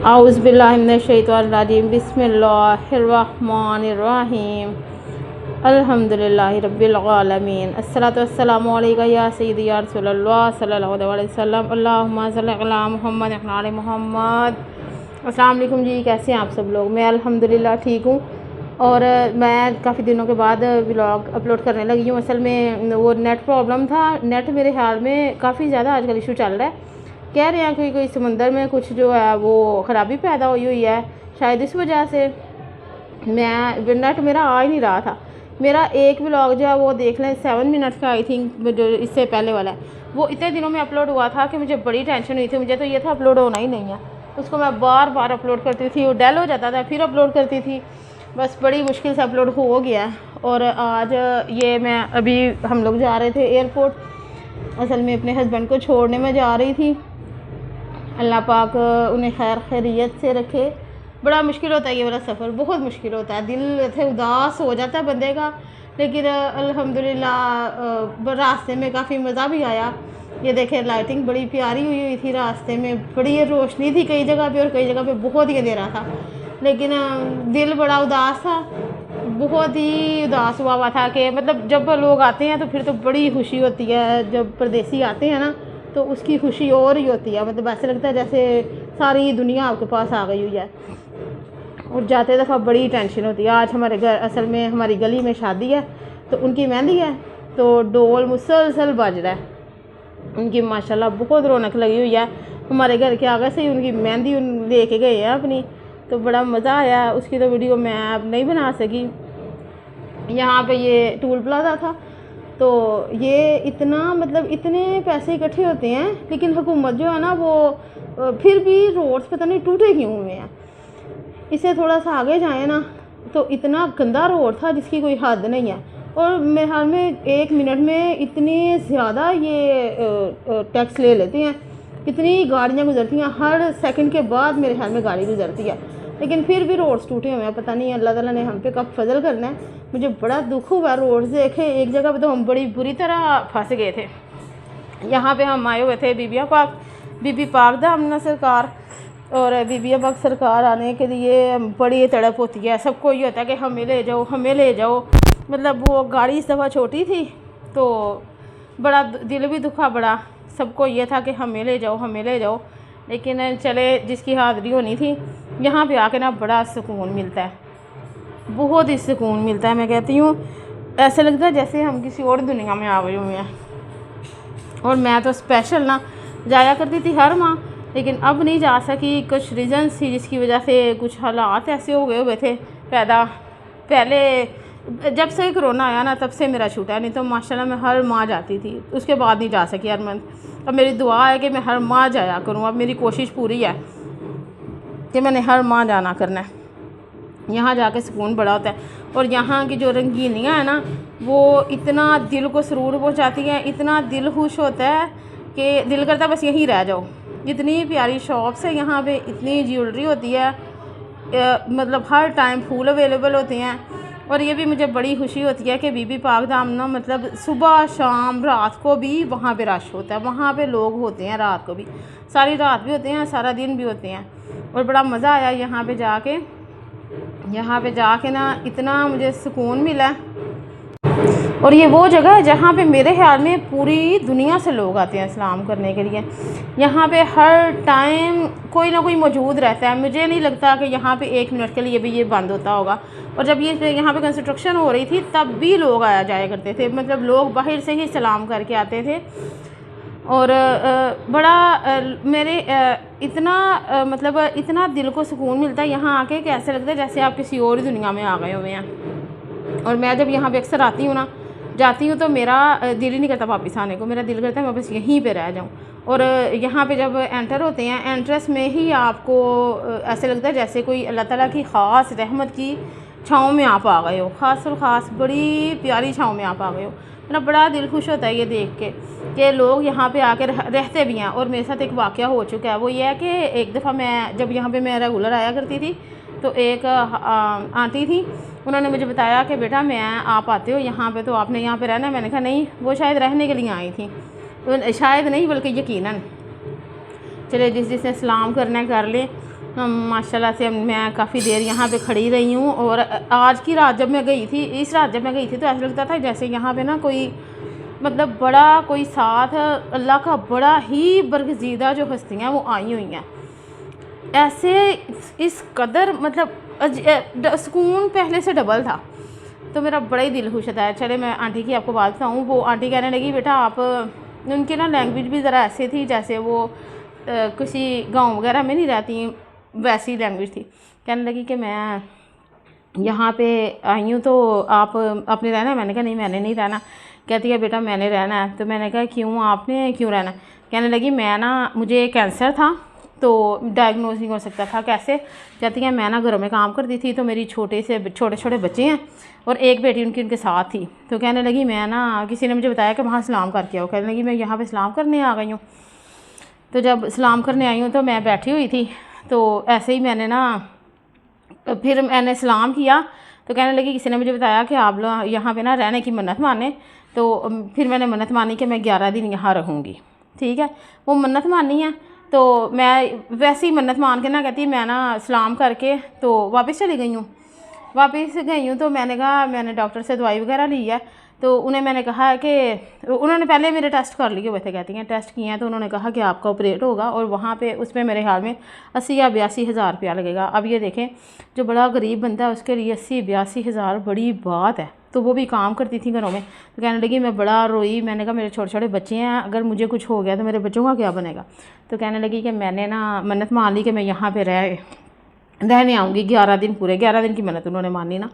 आउज़ुबिल्लाहिमिनश्शैतानिर्रजीम बिस्मिल्लाहिर्रहमानिर्रहीम अल्हम्दुलिल्लाहि रब्बिल आलमीन अस्सलातु वस्सलामु अलैका या सय्यदी या रसूलल्लाह सल्लल्लाहु अलैहि वसल्लम अल्लाहुम्मा सल्लि अला मुहम्मद व अला मुहम्मद। अस्सलाम वालेकुम जी, कैसे हैं आप सब लोग? मैं अल्हम्दुलिल्लाह ठीक हूँ। और मैं काफ़ी दिनों के बाद व्लॉग अपलोड करने लगी हूँ। असल में वो नेट प्रॉब्लम था। नेट मेरे ख्याल में काफ़ी ज़्यादा आजकल इशू चल रहा है। कह रहे हैं कि कोई समंदर में कुछ जो है वो ख़राबी पैदा हुई है, शायद इस वजह से नेट मेरा आ ही नहीं रहा था। मेरा एक व्लॉग जो है वो देख लें 7 मिनट्स का, आई थिंक जो इससे पहले वाला है, वो इतने दिनों में अपलोड हुआ था कि मुझे बड़ी टेंशन हुई थी। मुझे तो ये था अपलोड होना ही नहीं है। उसको मैं बार बार अपलोड करती थी, वो डेल हो जाता था, फिर अपलोड करती थी, बस बड़ी मुश्किल से अपलोड हो गया। और आज ये मैं अभी हम लोग जा रहे थे एयरपोर्ट, असल में अपने हस्बैंड को छोड़ने में जा रही थी। अल्लाह पाक उन्हें खैर खैरियत से रखे। बड़ा मुश्किल होता है ये वाला सफ़र, बहुत मुश्किल होता है। दिल ऐसे उदास हो जाता है बंदे का, लेकिन अल्हम्दुलिल्लाह रास्ते में काफ़ी मज़ा भी आया। ये देखें, लाइटिंग बड़ी प्यारी हुई थी रास्ते में, बड़ी रोशनी थी कई जगह पे और कई जगह पे बहुत ही अंधेरा था। लेकिन दिल बड़ा उदास था, बहुत ही उदास हुआ था कि मतलब जब लोग आते हैं तो फिर तो बड़ी खुशी होती है। जब परदेसी आते हैं ना तो उसकी खुशी और ही होती है। मतलब ऐसे लगता है जैसे सारी दुनिया आपके पास आ गई हुई है। और जाते दफ़ा बड़ी टेंशन होती है। आज हमारे घर, असल में हमारी गली में शादी है तो उनकी मेहंदी है, तो डोल मुसलसल बज रहा है। उनकी माशाल्लाह बहुत रौनक लगी हुई है। हमारे घर के आगे से ही उनकी मेहंदी लेके गए हैं अपनी, तो बड़ा मज़ा आया। उसकी तो वीडियो मैं अब नहीं बना सकी। यहाँ पे ये टूल प्लाजा था, तो ये इतना मतलब इतने पैसे इकट्ठे होते हैं, लेकिन हुकूमत जो है ना वो फिर भी रोड्स पता नहीं टूटे क्यों हुए हैं। इससे थोड़ा सा आगे जाए ना तो इतना गंदा रोड था जिसकी कोई हद नहीं है। और मेरे ख्याल में 1 मिनट में इतने ज़्यादा ये टैक्स ले लेते हैं, इतनी गाड़ियाँ गुजरती हैं, हर सेकंड के बाद मेरे ख्याल में गाड़ी गुजरती है। लेकिन फिर भी रोड्स टूटे हुए हैं। पता नहीं अल्लाह ताला ने हम पे कब फजल करना है। मुझे बड़ा दुख हुआ रोड्स देखे। एक जगह पे तो हम बड़ी बुरी तरह फंस गए थे। यहाँ पे हम आए हुए थे बीबी पाक दामना सरकार, और बीबी पाक सरकार आने के लिए बड़ी तड़प होती है। सबको ये होता है कि हमें ले जाओ, हमें ले जाओ। मतलब वो गाड़ी इस दफ़ा छोटी थी तो बड़ा दिल भी दुखा बड़ा। सबको ये था कि हमें ले जाओ, हमें ले जाओ। लेकिन चले, जिसकी हाज़िरी होनी थी। यहाँ पे आके ना बड़ा सुकून मिलता है, बहुत ही सुकून मिलता है। मैं कहती हूँ ऐसे लगता है जैसे हम किसी और दुनिया में आ गए हुए हैं। और मैं तो स्पेशल ना जाया करती थी हर माह, लेकिन अब नहीं जा सकी। कुछ रीज़न्स थी जिसकी वजह से कुछ हालात ऐसे हो गए हुए थे पैदा। पहले जब से कोरोना आया ना तब से मेरा छूटा, नहीं तो माशाल्लाह मैं हर माह जाती थी। उसके बाद नहीं जा सकी हर मंथ। अब मेरी दुआ है कि मैं हर माह जाया करूँ। अब मेरी कोशिश पूरी है कि मैंने हर माह जाना करना है। यहाँ जाके सुकून बड़ा होता है। और यहाँ की जो रंगीनियाँ हैं ना वो इतना दिल को सुरूर पहुँचाती हैं, इतना दिल खुश होता है कि दिल करता है बस यहीं रह जाओ। इतनी प्यारी शॉप्स है यहाँ पे, इतनी ज्वेलरी होती है, मतलब हर टाइम फूल अवेलेबल होते हैं। और ये भी मुझे बड़ी खुशी होती है कि बीबी पाक दामना मतलब सुबह शाम रात को भी वहाँ पे रश होता है। वहाँ पे लोग होते हैं रात को भी, सारी रात भी होते हैं, सारा दिन भी होते हैं। और बड़ा मज़ा आया यहाँ पे जाके ना इतना मुझे सुकून मिला। और ये वो जगह है जहाँ पे मेरे ख्याल में पूरी दुनिया से लोग आते हैं सलाम करने के लिए। यहाँ पे हर टाइम कोई ना कोई मौजूद रहता है। मुझे नहीं लगता कि यहाँ पे 1 मिनट के लिए भी ये बंद होता होगा। और जब ये यहाँ पे कंस्ट्रक्शन हो रही थी तब भी लोग आया जाया करते थे, मतलब लोग बाहर से ही सलाम करके आते थे। और बड़ा मेरे मतलब इतना दिल को सुकून मिलता है यहाँ आके कि ऐसे लगता है जैसे आप किसी और दुनिया में आ गए हुए हैं। और मैं जब यहाँ पे अक्सर जाती हूँ तो मेरा दिल ही नहीं करता वापस आने को। मेरा दिल करता है मैं बस यहीं पे रह जाऊँ। और यहाँ पे जब एंटर होते हैं, एंट्रेंस में ही आपको ऐसे लगता है जैसे कोई अल्लाह ताला की ख़ास रहमत की छाँव में आप आ गए हो। ख़ास और ख़ास बड़ी प्यारी छाँव में आप आ गए हो। मेरा बड़ा दिल खुश होता है ये देख के कि लोग यहाँ पे आके रहते भी हैं। और मेरे साथ एक वाक़या हो चुका है, वो ये है कि एक दफ़ा मैं जब यहाँ पे मैं रेगुलर आया करती थी तो एक आंटी थी, उन्होंने मुझे बताया कि बेटा आप आते हो यहाँ पे तो आपने यहाँ पे रहना है। मैंने कहा नहीं, वो शायद रहने के लिए आई थी, तो शायद नहीं बल्कि यकीनन। चले जिसने सलाम करना है कर ले। माशाल्लाह से मैं काफ़ी देर यहाँ पे खड़ी रही हूँ। और आज की रात जब मैं गई थी, इस रात जब मैं गई थी तो ऐसा लगता था जैसे यहाँ पे ना कोई मतलब बड़ा कोई साथ अल्लाह का बड़ा ही बरगज़ीदा जो हस्तियाँ वो आई हुई हैं। ऐसे इस कदर मतलब सुकून पहले से डबल था, तो मेरा बड़ा ही दिल खुश था। चले मैं आंटी की आपको बात बताऊँ। वो आंटी कहने लगी बेटा आप, उनकी ना लैंग्वेज भी ज़रा ऐसे थी जैसे वो किसी गांव वगैरह में नहीं रहती, वैसी लैंग्वेज थी। कहने लगी कि मैं यहाँ पे आई हूँ तो आप आपने रहना है? मैंने कहा नहीं मैंने नहीं रहना। कहती है बेटा मैंने रहना है। तो मैंने कहा क्यों, आपने क्यों रहना? कहने लगी मैं ना, मुझे कैंसर था तो डायग्नोज नहीं हो सकता था, कैसे? कहती है मैं ना घरों में काम करती थी तो मेरी छोटे छोटे बच्चे हैं और एक बेटी उनके साथ थी। तो कहने लगी मैं ना, किसी ने मुझे बताया कि वहाँ सलाम करके आओ। कहने लगी मैं यहाँ पे सलाम करने आ गई हूँ। तो जब सलाम करने आई हूँ तो मैं बैठी हुई थी, तो ऐसे ही मैंने ना फिर मैंने सलाम किया तो कहने लगी किसी ने मुझे बताया कि आप लोग यहाँ पे ना रहने की मन्नत माने। तो फिर मैंने मन्नत मानी कि मैं 11 दिन यहाँ रहूँगी। ठीक है, वो मन्नत मानी है। तो मैं वैसे ही मन्नत मान के ना, कहती मैं ना सलाम करके तो वापस चली गई हूँ। वापस गई हूँ तो मैंने कहा, मैंने डॉक्टर से दवाई वगैरह ली है। तो उन्हें मैंने कहा कि उन्होंने पहले मेरे टेस्ट कर लिए हुए थे, कहती हैं टेस्ट किए हैं। तो उन्होंने कहा कि आपका ऑपरेट होगा और वहाँ पे उसमें मेरे ख्याल में 80 या 82 हज़ार रुपया लगेगा। अब ये देखें जो बड़ा गरीब बंदा है उसके लिए 80-82 हज़ार बड़ी बात है। तो वो भी काम करती थी घरों में। तो कहने लगी मैं बड़ा रोई। मैंने कहा मेरे छोटे छोटे बच्चे हैं, अगर मुझे कुछ हो गया तो मेरे बच्चों का क्या बनेगा? तो कहने लगी कि मैंने ना मन्नत मान ली कि मैं यहाँ पर रहने आऊँगी 11 दिन, पूरे 11 दिन की मन्नत उन्होंने मानी ना।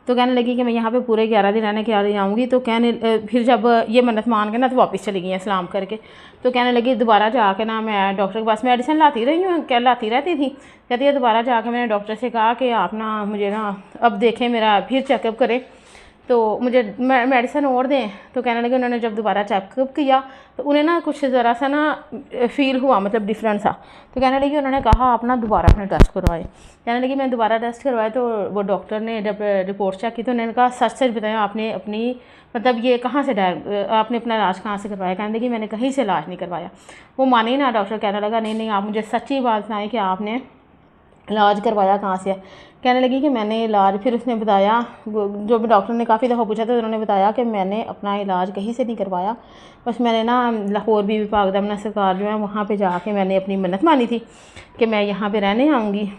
तो कहने लगी कि मैं यहाँ पे पूरे 11 दिन रहने के लिए आऊँगी। तो कहने फिर जब ये मन्नत मान के ना तो वापस चली गई हैं सलाम करके। तो कहने लगी दोबारा जाके ना मैं डॉक्टर के पास मेडिसिन लाती रही हूँ, क्या लाती रहती थी। कहती है दोबारा जाके मैंने डॉक्टर से कहा कि आप ना मुझे ना अब देखें, मेरा फिर चेकअप करें तो मुझे मेडिसिन और दें। तो कहने लगे उन्होंने जब दोबारा चेकअप किया तो उन्हें ना कुछ ज़रा सा ना फील हुआ, मतलब डिफरेंट सा। तो कहने लगी उन्होंने कहा आप ना दोबारा अपने टेस्ट करवाए। कहने लगी मैं दोबारा टेस्ट करवाए तो वो डॉक्टर ने जब रिपोर्ट चेक की तो उन्होंने कहा सच सच बताया आपने अपनी मतलब ये कहाँ से आपने अपना इलाज कहाँ से करवाया? कहने लगी मैंने कहीं से इलाज नहीं करवाया। वो मानी ना। डॉक्टर कहने लगा नहीं नहीं आप मुझे सच्ची बात बताएं कि आपने इलाज करवाया कहाँ से है? कहने लगी कि मैंने इलाज, फिर उसने बताया, जो भी डॉक्टर ने काफ़ी दफ़ा पूछा तो उन्होंने बताया कि मैंने अपना इलाज कहीं से नहीं करवाया, बस मैंने ना लाहौर बीबी पाक दामना सरकार जो है वहाँ पे जाके मैंने अपनी मन्नत मानी थी कि मैं यहाँ पे रहने आऊँगी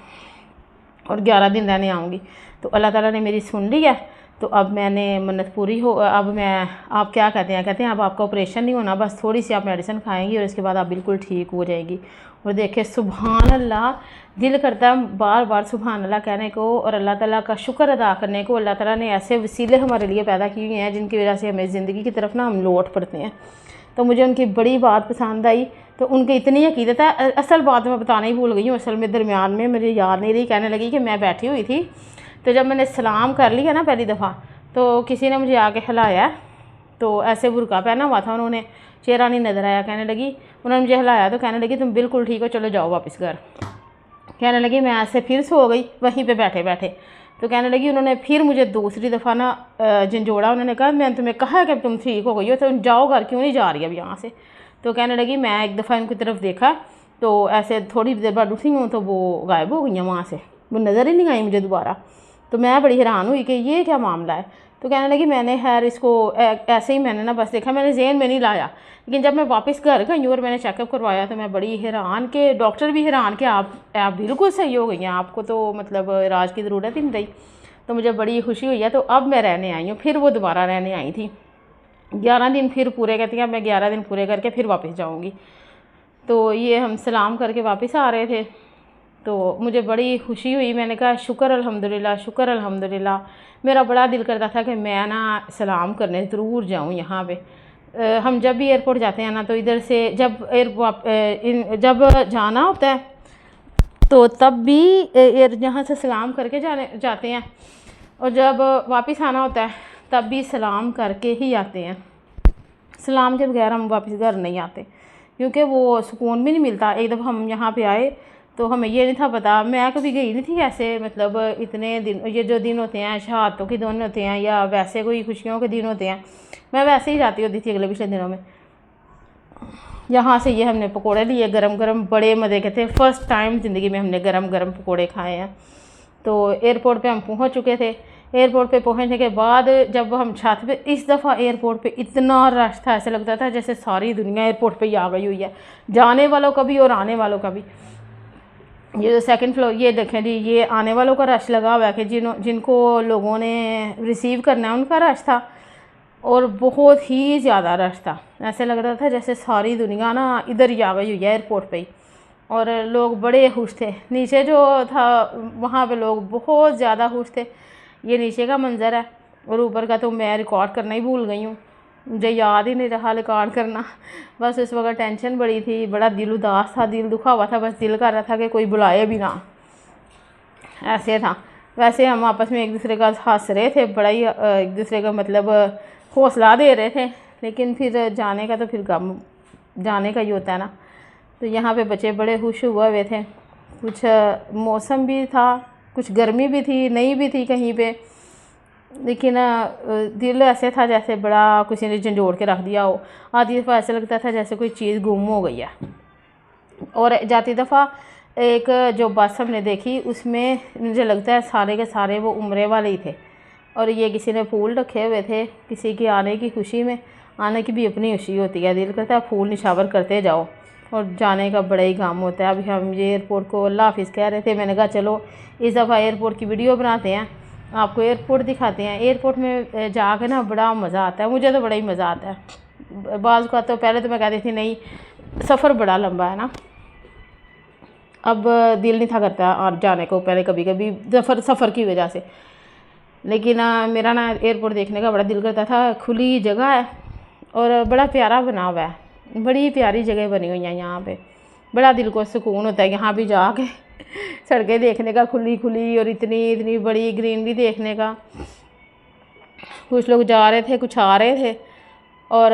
और 11 दिन रहने आऊँगी। तो अल्लाह ताला ने मेरी सुन ली है। तो अब मैंने मन्नत पूरी हो, अब मैं, आप क्या कहते हैं अब आपका ऑपरेशन नहीं होना, बस थोड़ी सी आप मेडिसिन खाएंगी और इसके बाद आप बिल्कुल ठीक हो जाएगी। और देखे सुभान अल्लाह, दिल करता है बार बार सुभान अल्लाह कहने को और अल्लाह ताला का शुक्र अदा करने को। अल्लाह ताला ने ऐसे वसीले हमारे लिए पैदा किए हुए हैं जिनकी वजह से हमें ज़िंदगी की तरफ ना हम लौट पड़ते हैं। तो मुझे उनकी बड़ी बात पसंद आई। तो उनकी इतनी अकीदत है। असल बात मैं बताना ही भूल गई हूँ, असल में दरमियान में मुझे याद नहीं रही। कहने लगी कि मैं बैठी हुई थी तो जब मैंने सलाम कर लिया ना पहली दफ़ा तो किसी ने मुझे आके हिलाया। तो ऐसे बुर्का पहना हुआ था उन्होंने, चेहरा नहीं नज़र आया। कहने लगी, उन्होंने मुझे हिलाया तो कहने लगी तुम बिल्कुल ठीक हो, चलो जाओ वापस घर। कहने लगी मैं ऐसे फिर सो गई वहीं पे बैठे बैठे। तो कहने लगी उन्होंने फिर मुझे दूसरी दफ़ा ना झंझोड़ा। उन्होंने कहा मैंने तुम्हें कहा कि तुम ठीक हो गई हो तो जाओ घर, क्यों नहीं जा रही अब यहाँ से? तो कहने लगी मैं एक दफ़ा इनकी तरफ देखा तो ऐसे थोड़ी देर बाद उठी हूँ तो वो गायब हो गई हैं वहाँ से, वो नज़र ही नहीं आई मुझे दोबारा। तो मैं बड़ी हैरान हुई कि ये क्या मामला है। तो कहने लगी मैंने खैर इसको ऐसे ही मैंने ना बस देखा, मैंने ज़हन में नहीं लाया। लेकिन जब मैं वापस घर गई और मैंने चेकअप करवाया तो मैं बड़ी हैरान के, डॉक्टर भी हैरान कि आप बिल्कुल सही हो गई हैं, आपको तो मतलब इलाज की ज़रूरत ही नहीं रही। तो मुझे बड़ी खुशी हुई है। तो अब मैं रहने आई हूँ, फिर वो दोबारा रहने आई थी 11 दिन फिर पूरे, कहती हैं मैं 11 दिन पूरे करके फिर वापस जाऊँगी। तो ये हम सलाम करके वापस आ रहे थे तो मुझे बड़ी खुशी हुई। मैंने कहा शुक्र अल्हम्दुलिल्लाह, शुक्र अल्हम्दुलिल्लाह। मेरा बड़ा दिल करता था कि मैं ना सलाम करने ज़रूर जाऊँ यहाँ पे। हम जब भी एयरपोर्ट जाते हैं ना तो इधर से जब जब जाना होता है तो तब भी यहाँ से सलाम करके जाते हैं और जब वापस आना होता है तब भी सलाम करके ही आते हैं। सलाम के बगैर हम वापस घर नहीं आते क्योंकि वो सुकून भी नहीं मिलता। एक दफ़ा हम यहाँ पे आए तो हमें ये नहीं था पता, मैं कभी गई नहीं थी ऐसे, मतलब इतने दिन, ये जो दिन होते हैं शहादतों के दिन होते हैं या वैसे कोई खुशियों के दिन होते हैं, मैं वैसे ही जाती होती थी अगले पिछले दिनों में। यहाँ से ये हमने पकोड़े लिए गरम गरम, बड़े मज़े के थे। फ़र्स्ट टाइम ज़िंदगी में हमने गरम गरम पकोड़े खाए हैं। तो एयरपोर्ट पे हम पहुँच चुके थे। एयरपोर्ट पे पहुँचने के बाद जब हम छत पे, इस दफ़ा एयरपोर्ट पे इतना रश था, ऐसे लगता था जैसे सारी दुनिया एयरपोर्ट पे ही आ गई हुई है, जाने वालों का भी और आने वालों का भी। ये जो सेकंड फ्लोर, ये देखें जी, ये आने वालों का रश लगा हुआ है कि जिनको लोगों ने रिसीव करना है उनका रश था, और बहुत ही ज़्यादा रश था। ऐसे लग रहा था जैसे सारी दुनिया ना इधर ही आ गई हुई है एयरपोर्ट पे ही, और लोग बड़े खुश थे। नीचे जो था वहाँ पे लोग बहुत ज़्यादा खुश थे। ये नीचे का मंज़र है, और ऊपर का तो मैं रिकॉर्ड करना ही भूल गई हूँ, मुझे याद ही नहीं रहा रिकॉर्ड करना। बस उस वक्त टेंशन बड़ी थी, बड़ा दिल उदास था, दिल दुखा हुआ था, बस दिल कर रहा था कि कोई बुलाए भी ना, ऐसे था। वैसे हम आपस में एक दूसरे का हंस रहे थे, बड़ा ही एक दूसरे का मतलब हौसला दे रहे थे। लेकिन फिर जाने का तो फिर गम जाने का ही होता है ना। तो यहाँ पे बच्चे बड़े खुश हुए थे। कुछ मौसम भी था, कुछ गर्मी भी थी, नहीं भी थी कहीं पे, लेकिन दिल ऐसे था जैसे बड़ा किसी ने झंझोड़ के रख दिया हो। आधी दफ़ा ऐसा लगता था जैसे कोई चीज़ गुम हो गई है। और जाती दफ़ा एक जो बस हमने देखी, उसमें मुझे लगता है सारे के सारे वो उम्रे वाले ही थे, और ये किसी ने फूल रखे हुए थे किसी की आने की खुशी में। आने की भी अपनी खुशी होती है, दिल करता है फूल निशावर करते जाओ, और जाने का बड़ा ही काम होता है। अभी हम ये एयरपोर्ट को अल्लाह हाफिज़ कह रहे थे, मैंने कहा चलो इस दफ़ा एयरपोर्ट की वीडियो बनाते हैं, आपको एयरपोर्ट दिखाते हैं। एयरपोर्ट में जाके ना बड़ा मज़ा आता है, मुझे तो बड़ा ही मज़ा आता है। बाज़ का तो पहले तो मैं कहती थी नहीं, सफ़र बड़ा लंबा है ना, अब दिल नहीं था करता और जाने को, पहले कभी कभी सफ़र की वजह से। लेकिन मेरा ना एयरपोर्ट देखने का बड़ा दिल करता था। खुली जगह है और बड़ा प्यारा बना हुआ है, बड़ी प्यारी जगह बनी हुई है यहाँ पे, बड़ा दिल को सुकून होता है यहाँ भी जाके सड़कें देखने का, खुली खुली, और इतनी इतनी बड़ी ग्रीनरी देखने का। कुछ लोग जा रहे थे, कुछ आ रहे थे, और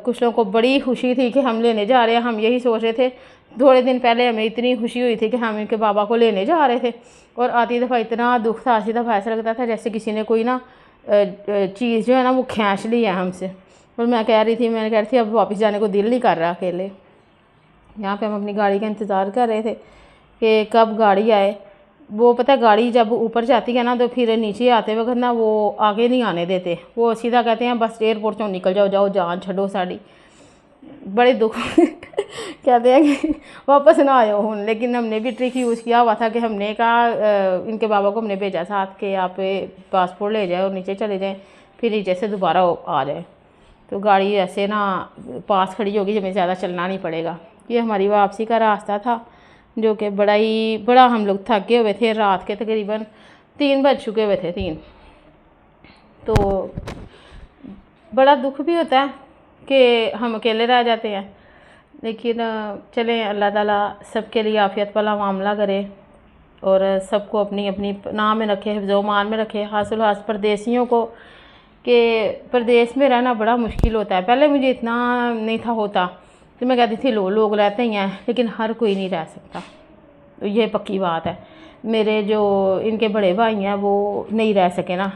कुछ लोगों को बड़ी खुशी थी कि हम लेने जा रहे हैं। हम यही सोच रहे थे, थोड़े दिन पहले हमें इतनी खुशी हुई थी कि हम इनके बाबा को लेने जा रहे थे, और आती दफ़ा इतना दुख था, आती दफ़ा ऐसा लगता था जैसे किसी ने कोई ना चीज़ जो है ना वो खींच ली है हमसे। और मैंने कह रही थी अब वापस जाने को दिल नहीं कर रहा अकेले। यहाँ पे हम अपनी गाड़ी का इंतज़ार कर रहे थे कि कब गाड़ी आए। वो पता है, गाड़ी जब ऊपर जाती है ना तो फिर नीचे आते वक्त ना वो आगे नहीं आने देते, वो सीधा कहते हैं बस एयरपोर्ट से निकल जाओ, जाओ जान छो साड़ी। बड़े दुख कहते हैं कि वापस ना आयो हूँ। लेकिन हमने भी ट्रिक यूज़ किया हुआ था कि हमने कहा इनके बाबा को हमने भेजा साथ के आप पासपोर्ट ले जाए और नीचे चले जाएँ, फिर नीचे से दोबारा आ जाए, तो गाड़ी ऐसे ना पास खड़ी होगी, हमें ज़्यादा चलना नहीं पड़ेगा। ये हमारी वापसी का रास्ता था, जो कि बड़ा हम लोग थके हुए थे। रात के तकरीबन 3 बज चुके हुए थे, 3। तो बड़ा दुख भी होता है कि हम अकेले रह जाते हैं, लेकिन चलें, अल्लाह ताला सबके लिए आफ़ियत वाला मामला करे और सबको अपनी अपनी नाम में रखे, हिफ्ज़-ओ-मान में रखे। हासिल परदेसियों को कि प्रदेश में रहना बड़ा मुश्किल होता है। पहले मुझे इतना नहीं था होता, तो मैं कहती थी लोग रहते ही हैं, लेकिन हर कोई नहीं रह सकता, तो ये पक्की बात है। मेरे जो इनके बड़े भाई हैं वो नहीं रह सके ना।